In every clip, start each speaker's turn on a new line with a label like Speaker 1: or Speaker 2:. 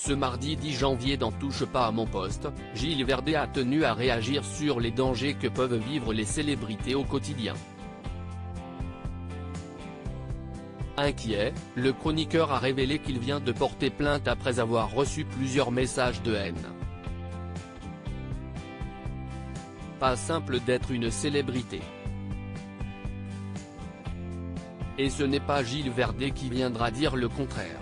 Speaker 1: Ce mardi 10 janvier dans Touche pas à mon poste, Gilles Verdet a tenu à réagir sur les dangers que peuvent vivre les célébrités au quotidien. Inquiet, le chroniqueur a révélé qu'il vient de porter plainte après avoir reçu plusieurs messages de haine. Pas simple d'être une célébrité. Et ce n'est pas Gilles Verdet qui viendra dire le contraire.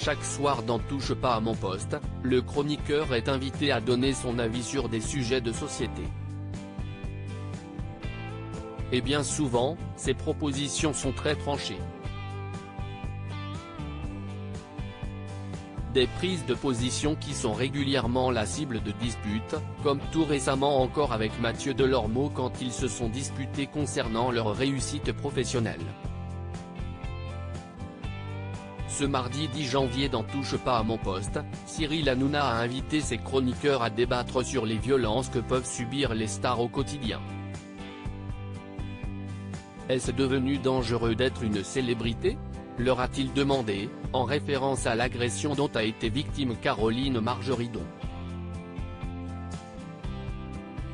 Speaker 1: Chaque soir dans Touche pas à mon poste, le chroniqueur est invité à donner son avis sur des sujets de société. Et bien souvent, ses propositions sont très tranchées. Des prises de position qui sont régulièrement la cible de disputes, comme tout récemment encore avec Mathieu Delormeau quand ils se sont disputés concernant leur réussite professionnelle. Ce mardi 10 janvier dans Touche pas à mon poste, Cyril Hanouna a invité ses chroniqueurs à débattre sur les violences que peuvent subir les stars au quotidien. Est-ce devenu dangereux d'être une célébrité ? Leur a-t-il demandé, en référence à l'agression dont a été victime Caroline Margeridon.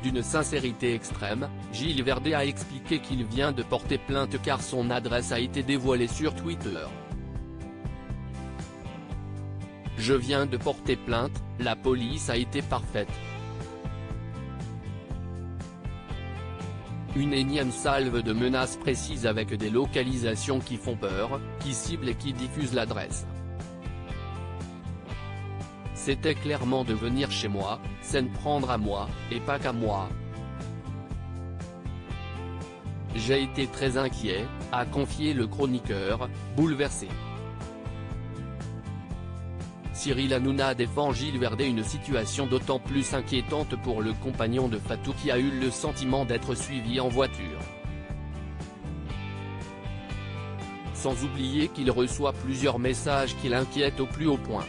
Speaker 1: D'une sincérité extrême, Gilles Verdet a expliqué qu'il vient de porter plainte car son adresse a été dévoilée sur Twitter. Je viens de porter plainte, la police a été parfaite. Une énième salve de menaces précises avec des localisations qui font peur, qui ciblent et qui diffusent l'adresse. C'était clairement de venir chez moi, s'en prendre à moi, et pas qu'à moi. J'ai été très inquiet, a confié le chroniqueur, bouleversé. Cyril Hanouna défend Gilles Verdet, une situation d'autant plus inquiétante pour le compagnon de Fatou qui a eu le sentiment d'être suivi en voiture. Sans oublier qu'il reçoit plusieurs messages qui l'inquiètent au plus haut point.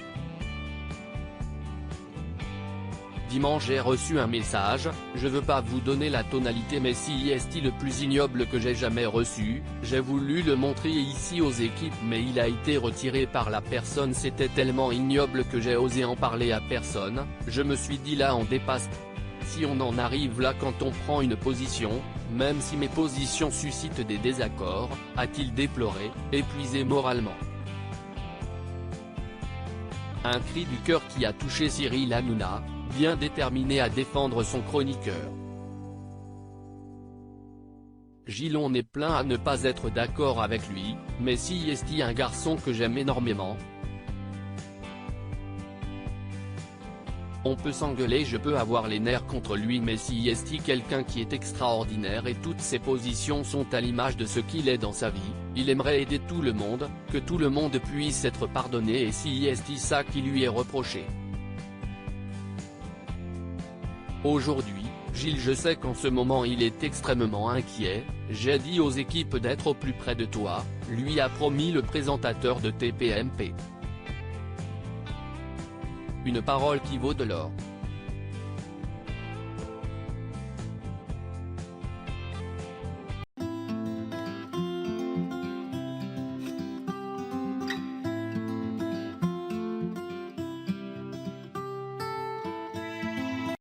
Speaker 1: Dimanche j'ai reçu un message, je veux pas vous donner la tonalité mais si est-il le plus ignoble que j'ai jamais reçu, j'ai voulu le montrer ici aux équipes mais il a été retiré par la personne, c'était tellement ignoble que j'ai osé en parler à personne, je me suis dit là on dépasse. Si on en arrive là quand on prend une position, même si mes positions suscitent des désaccords, a-t-il déploré, épuisé moralement. Un cri du cœur qui a touché Cyril Hanouna, bien déterminé à défendre son chroniqueur. Gilles, on est plein à ne pas être d'accord avec lui, mais si est-il un garçon que j'aime énormément. On peut s'engueuler, je peux avoir les nerfs contre lui mais si est-il quelqu'un qui est extraordinaire et toutes ses positions sont à l'image de ce qu'il est dans sa vie, il aimerait aider tout le monde, que tout le monde puisse être pardonné et si est-il ça qui lui est reproché. Aujourd'hui, Gilles, je sais qu'en ce moment il est extrêmement inquiet, j'ai dit aux équipes d'être au plus près de toi, lui a promis le présentateur de TPMP. Une parole qui vaut de l'or.